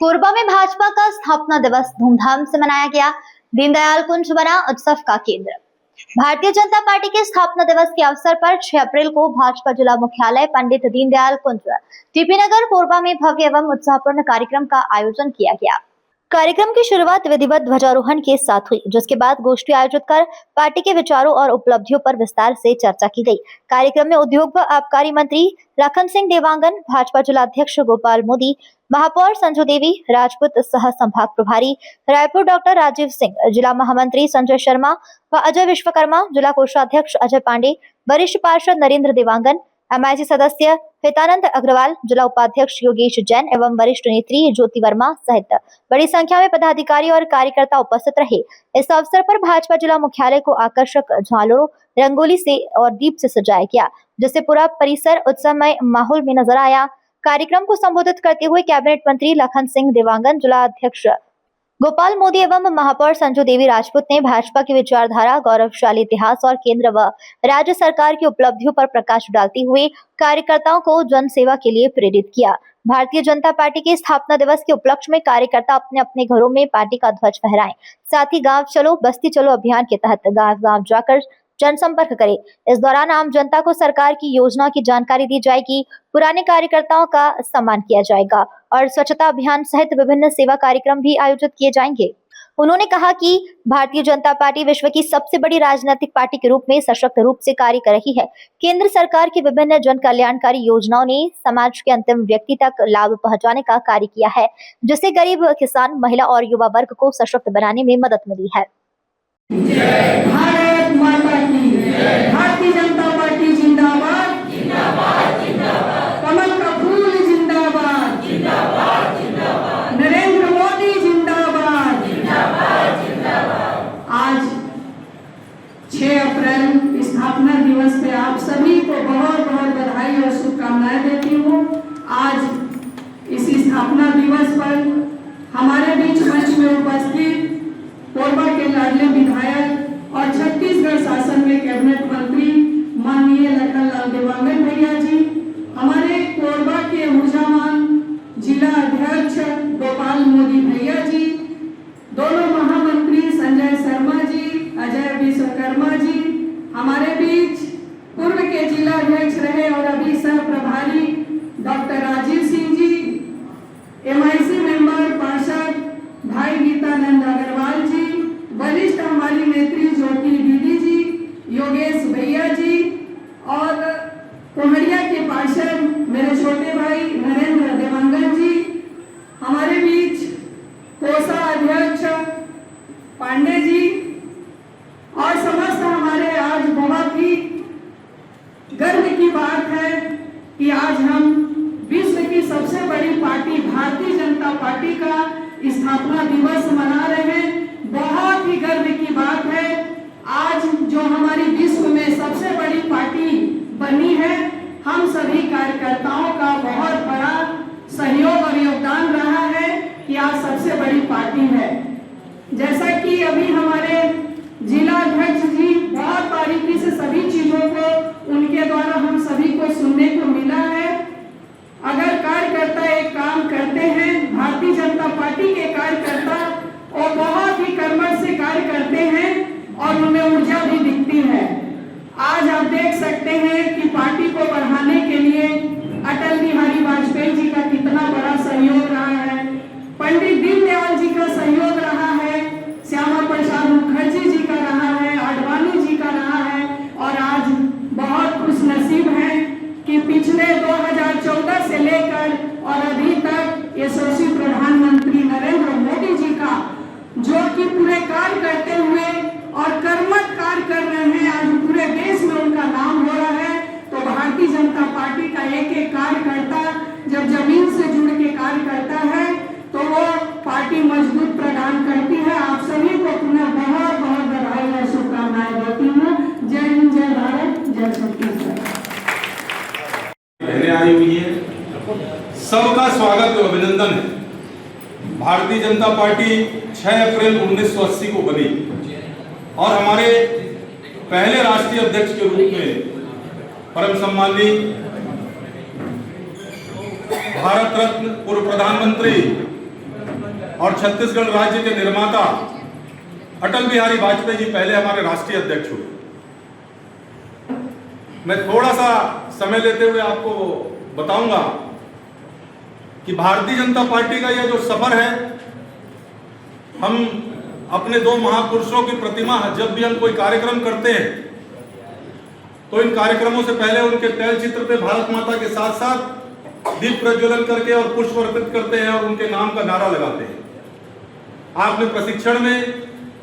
कोरबा में भाजपा का स्थापना दिवस धूमधाम से मनाया गया। दीनदयाल कुंज बना उत्सव का केंद्र। भारतीय जनता पार्टी के स्थापना दिवस के अवसर पर 6 अप्रैल को भाजपा जिला मुख्यालय पंडित दीनदयाल कुंज टीपी नगर कोरबा में भव्य एवं उत्साहपूर्ण कार्यक्रम का आयोजन किया गया। कार्यक्रम की शुरुआत विधिवत ध्वजारोहण के साथ हुई, जिसके बाद गोष्ठी आयोजित कर पार्टी के विचारों और उपलब्धियों पर विस्तार से चर्चा की गई। कार्यक्रम में उद्योग व आबकारी मंत्री लखन सिंह देवांगन, भाजपा जिला अध्यक्ष गोपाल मोदी, महापौर संजू देवी राजपूत, सह संभाग प्रभारी रायपुर डॉक्टर राजीव सिंह, जिला महामंत्री संजय शर्मा व अजय विश्वकर्मा, जिला कोषाध्यक्ष अजय पांडे, वरिष्ठ पार्षद नरेंद्र देवांगन, एमआईसी सदस्य हितानंद अग्रवाल, जिला उपाध्यक्ष योगेश जैन एवं वरिष्ठ नेत्री ज्योति वर्मा सहित बड़ी संख्या में पदाधिकारी और कार्यकर्ता उपस्थित रहे। इस अवसर पर भाजपा जिला मुख्यालय को आकर्षक झालरों, रंगोली से और दीप से सजाया गया, जिससे पूरा परिसर उत्सवमय माहौल में नजर आया। कार्यक्रम को संबोधित करते हुए कैबिनेट मंत्री लखन सिंह देवांगन, जिला अध्यक्ष गोपाल मोदी एवं महापौर संजू देवी राजपूत ने भाजपा की विचारधारा, गौरवशाली इतिहास और केंद्र व राज्य सरकार की उपलब्धियों पर प्रकाश डालते हुए कार्यकर्ताओं को जन सेवा के लिए प्रेरित किया। भारतीय जनता पार्टी के स्थापना दिवस के उपलक्ष्य में कार्यकर्ता अपने अपने घरों में पार्टी का ध्वज फहराएं। साथ ही गांव चलो बस्ती चलो अभियान के तहत गांव-गांव जाकर जनसंपर्क करें। इस दौरान आम जनता को सरकार की योजना की जानकारी दी जाएगी, पुराने कार्यकर्ताओं का सम्मान किया जाएगा और स्वच्छता अभियान सहित विभिन्न सेवा कार्यक्रम भी आयोजित किए जाएंगे। उन्होंने कहा कि भारतीय जनता पार्टी विश्व की सबसे बड़ी राजनीतिक पार्टी के रूप में सशक्त रूप से कार्य कर रही है। केंद्र सरकार की विभिन्न जन कल्याणकारी योजनाओं ने समाज के अंतिम व्यक्ति तक लाभ पहुंचाने का कार्य किया है, जिससे गरीब, किसान, महिला और युवा वर्ग को सशक्त बनाने में मदद मिली है। भारत माता की जय। भारतीय जनता पार्टी जिंदाबाद जिंदाबाद जिंदाबाद। कमल का फूल जिंदाबाद जिंदाबाद जिंदाबाद। नरेंद्र मोदी जिंदाबाद जिंदाबाद जिंदाबाद। आज 6 अप्रैल स्थापना दिवस पे आप सभी को बहुत बहुत बधाई और शुभकामनाएं देती हूँ। आज इस स्थापना दिवस पर हमारे बीच मंच में उपस्थित कोरबा के लाडले विधायक और छत्तीसगढ़ शासन में कैबिनेट मंत्री माननीय लखन देवांगन भैया जी, हमारे कोरबा के ऊर्जावान जिला अध्यक्ष गोपाल मोदी भैया जी, दोनों महामंत्री संजय शर्मा जी, अजय विश्वकर्मा जी, हमारे बीच पूर्व के जिला अध्यक्ष रहे और अभी सह प्रभारी doctor Rajiv Singh ji, MIC member पार्षद भाई गीतानंद अग्रवाल जी, वरिष्ठ हमारी नेत्री ज्योति दीदी जी, योगेश भैया जी और कोहड़िया के पार्षद मेरे छोटे भाई नरेंद्र देवांगन जी, हमारे बीच कोषाध्यक्ष पांडे जी और समस्त हमारे आज बहुत ही गर्व की बात है कि आज हम विश्व की सबसे बड़ी पार्टी भारतीय जनता पार्टी का स्थापना दिवस मना रहे हैं। बहुत ही गर्व की बात है। आज जो हमारी विश्व में सबसे बड़ी पार्टी बनी है, हम सभी कार्यकर्ताओं का बहुत बड़ा सहयोग और योगदान रहा है कि आज सबसे बड़ी पार्टी है। जैसा कि अभी हमारे जिला अध्यक्ष जी बहुत बारीकी से सभी चीजों को उनके द्वारा हम सभी को सुनने को मिला है। अगर कार्यकर्ता एक काम करते हैं, भारतीय जनता पार्टी के कार्यकर्ता और बहुत ही कर्मठ से कार्य करते हैं और उनमें ऊर्जा भी दिखती है। आज आप देख सकते हैं कि पार्टी को बढ़ाने के लिए अटल बिहारी वाजपेयी जी का कितना बड़ा सहयोग रहा है, पंडित दीनदयाल जी का सहयोग रहा है, श्यामा प्रसाद मुखर्जी जी का रहा है, आडवाणी जी का रहा है और आज बहुत खुशनसीब है कि पिछले 2014 से लेकर और अभी तक यशस्वी प्रधानमंत्री नरेंद्र मोदी जी का जो कि पूरे कार्य करते हुए और कर्मठ कार्य कर रहे हैं, आज पूरे देश में उनका नाम हो रहा है। तो भारतीय जनता पार्टी का एक एक कार्यकर्ता जब जमीन से जुड़ के कार्य करता है तो वो पार्टी मजबूत प्रदान करती है। आप सभी को पुनः बहुत बहुत बधाई और शुभकामनाएं देती हूँ। जय हिंद, जय भारत, जय छत्तीसगढ़। आई हुई है, सबका स्वागत और अभिनंदन है। भारतीय जनता पार्टी 6 अप्रैल 1980 को बनी और हमारे पहले राष्ट्रीय अध्यक्ष के रूप में परम सम्माननीय भारत रत्न पूर्व प्रधानमंत्री और छत्तीसगढ़ राज्य के निर्माता अटल बिहारी वाजपेयी जी पहले हमारे राष्ट्रीय अध्यक्ष हुए। मैं थोड़ा सा समय लेते हुए आपको बताऊंगा कि भारतीय जनता पार्टी का यह जो सफर है, हम अपने दो महापुरुषों की प्रतिमा, जब भी हम कोई कार्यक्रम करते हैं तो इन कार्यक्रमों से पहले उनके तैल चित्र पे भारत माता के साथ साथ दीप प्रज्वलन करके और पुष्प अर्पित करते हैं और उनके नाम का नारा लगाते हैं। आपने प्रशिक्षण में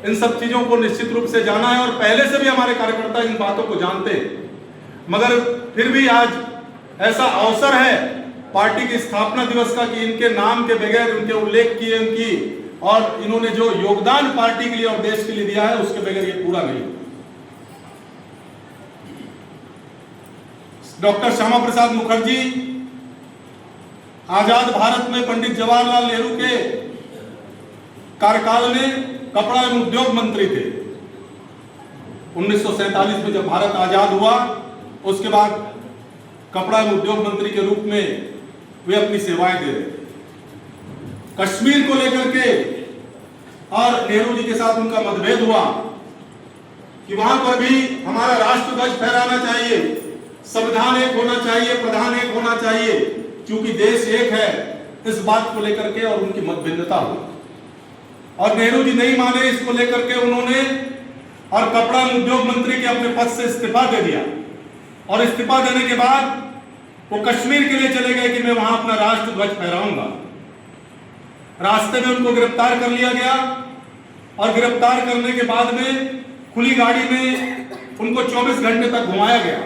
इन सब चीजों को निश्चित रूप से जाना है और पहले से भी हमारे कार्यकर्ता इन बातों को जानते हैं, मगर फिर भी आज ऐसा अवसर है पार्टी की स्थापना दिवस का कि इनके नाम के बगैर, उनके उल्लेख किए उनकी और इन्होंने जो योगदान पार्टी के लिए और देश के लिए दिया है उसके बगैर ये पूरा नहीं। डॉक्टर श्यामा प्रसाद मुखर्जी आजाद भारत में पंडित जवाहरलाल नेहरू के कार्यकाल में कपड़ा एवं उद्योग मंत्री थे। 1947 में जब भारत आजाद हुआ उसके बाद कपड़ा एवं उद्योग मंत्री के रूप में वे अपनी सेवाएं दे रहे। कश्मीर को लेकर के और नेहरू जी के साथ उनका मतभेद हुआ कि वहां पर भी हमारा राष्ट्रध्वज फहराना चाहिए, संविधान एक होना चाहिए, प्रधान एक होना चाहिए, क्योंकि देश एक है, इस बात को लेकर के और उनकी मतभिन्नता हुई और नेहरू जी नहीं माने। इसको लेकर के उन्होंने और कपड़ा उद्योग मंत्री के अपने पद से इस्तीफा दे दिया और इस्तीफा देने के बाद वो कश्मीर के लिए चले गए कि मैं वहां अपना राष्ट्रध्वज फहराऊंगा। रास्ते में उनको गिरफ्तार कर लिया गया और गिरफ्तार करने के बाद में खुली गाड़ी में उनको 24 घंटे तक घुमाया गया।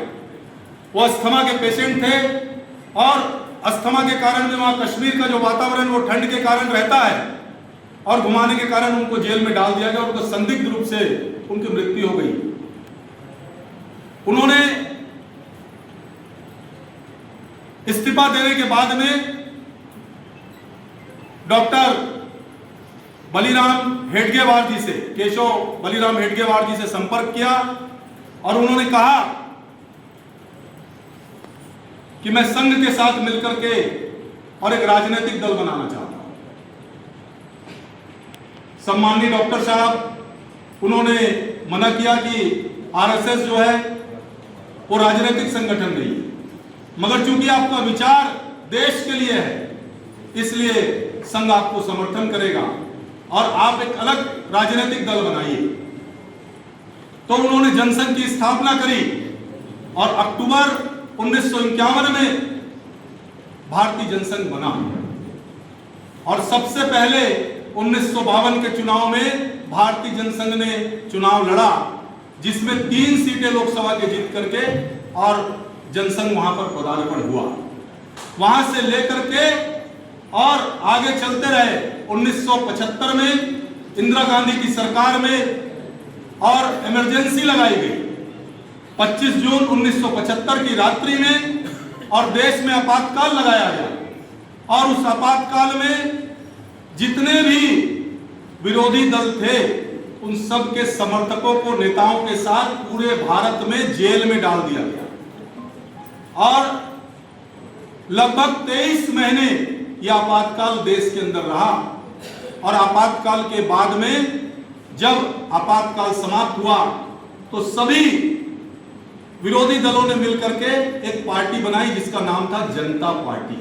वो अस्थमा के पेशेंट थे और अस्थमा के कारण में वहां कश्मीर का जो वातावरण वो ठंड के कारण रहता है और घुमाने के कारण उनको जेल में डाल दिया गया। उनको संदिग्ध रूप से उनकी मृत्यु हो गई। उन्होंने इस्तीफा देने के बाद में डॉक्टर बलीराम हेडगेवार जी से, केशव बलीराम हेडगेवार जी से संपर्क किया और उन्होंने कहा कि मैं संघ के साथ मिलकर के और एक राजनीतिक दल बनाना चाहता हूं। सम्माननीय डॉक्टर साहब उन्होंने मना किया कि आरएसएस जो है वो राजनीतिक संगठन नहीं है, मगर चूंकि आपका विचार देश के लिए है इसलिए संघ आपको समर्थन करेगा और आप एक अलग राजनीतिक दल बनाइए। तो उन्होंने जनसंघ की स्थापना करी और अक्टूबर 1951 में भारतीय जनसंघ बना और सबसे पहले 1952 के चुनाव में भारतीय जनसंघ ने चुनाव लड़ा, जिसमें 3 सीटें लोकसभा के जीत करके और जनसंघ वहां पर पदार्पण हुआ। वहां से लेकर के और आगे चलते रहे। 1975 में इंदिरा गांधी की सरकार में और इमरजेंसी लगाई गई 25 जून 1975 की रात्रि में और देश में आपातकाल लगाया गया और उस आपातकाल में जितने भी विरोधी दल थे उन सब के समर्थकों को, नेताओं के साथ पूरे भारत में जेल में डाल दिया गया और लगभग 23 महीने यह आपातकाल देश के अंदर रहा और आपातकाल के बाद में जब आपातकाल समाप्त हुआ तो सभी विरोधी दलों ने मिलकर के एक पार्टी बनाई जिसका नाम था जनता पार्टी।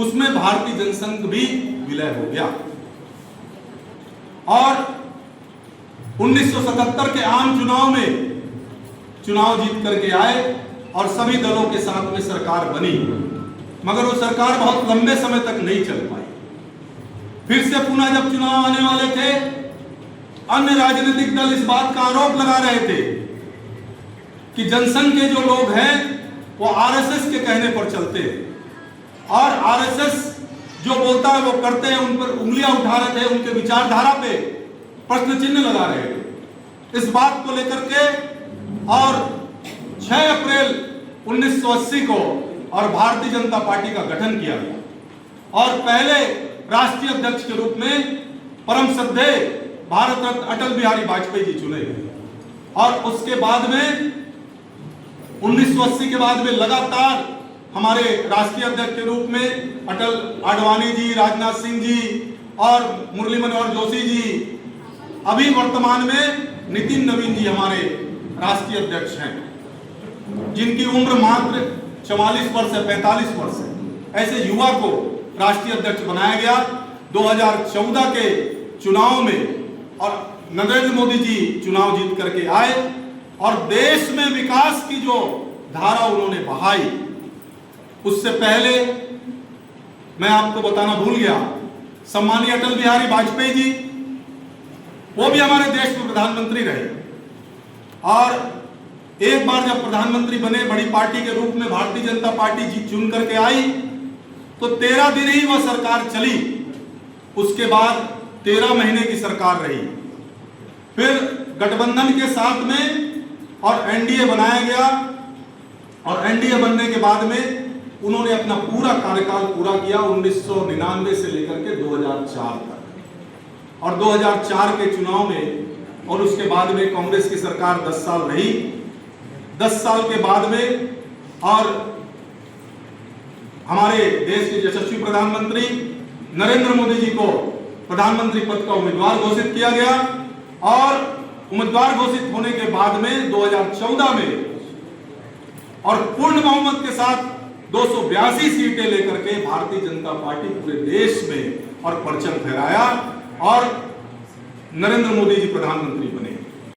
उसमें भारतीय जनसंघ भी विलय हो गया और 1977 के आम चुनाव में चुनाव जीत करके आए और सभी दलों के साथ में सरकार बनी, मगर वो सरकार बहुत लंबे समय तक नहीं चल पाई। फिर से पुनः जब चुनाव आने वाले थे, अन्य राजनीतिक दल इस बात का आरोप लगा रहे थे कि जनसंघ के जो लोग हैं वो आरएसएस के कहने पर चलते हैं और आरएसएस जो बोलता है वो करते हैं, उन पर उंगलियां उठा रहे थे, उनके विचारधारा पे प्रश्न चिन्ह लगा रहे थे। इस बात को लेकर के और 6 अप्रैल 1980 को और भारतीय जनता पार्टी का गठन किया गया और पहले राष्ट्रीय अध्यक्ष के रूप में परम श्रद्धेय भारत रत्न अटल बिहारी वाजपेयी जी चुने गए और उसके बाद में 1980 के बाद में लगातार हमारे राष्ट्रीय अध्यक्ष के रूप में अटल आडवाणी जी, राजनाथ सिंह जी और मुरली मनोहर जोशी जी, अभी वर्तमान में नितिन नवीन जी हमारे राष्ट्रीय अध्यक्ष हैं, जिनकी उम्र मात्र 44 वर्ष है, 45 वर्ष है। ऐसे युवा को राष्ट्रीय अध्यक्ष बनाया गया 2014 के चुनाव में, और नरेंद्र मोदी जी चुनाव जीत करके आए और देश में विकास की जो धारा उन्होंने बहाई। उससे पहले मैं आपको बताना भूल गया, सम्मानीय अटल बिहारी वाजपेयी जी, वो भी हमारे देश में प्रधानमंत्री रहे, और एक बार जब प्रधानमंत्री बने, बड़ी पार्टी के रूप में भारतीय जनता पार्टी जी चुन करके आई, तो 13 दिन ही वह सरकार चली। उसके बाद 13 महीने की सरकार रही। फिर गठबंधन के साथ में और एनडीए बनाया गया, और एनडीए बनने के बाद में उन्होंने अपना पूरा कार्यकाल पूरा किया 1999 से लेकर के 2004 तक, और 2004 के चुनाव में और उसके बाद में कांग्रेस की सरकार 10 साल रही। 10 साल के बाद में और हमारे देश के यशस्वी प्रधानमंत्री नरेंद्र मोदी जी को प्रधानमंत्री पद का उम्मीदवार घोषित किया गया, और उम्मीदवार घोषित होने के बाद में 2014 में और पूर्ण बहुमत के साथ 282 सीटें लेकर के भारतीय जनता पार्टी पूरे देश में और परचम फहराया और नरेंद्र मोदी जी प्रधानमंत्री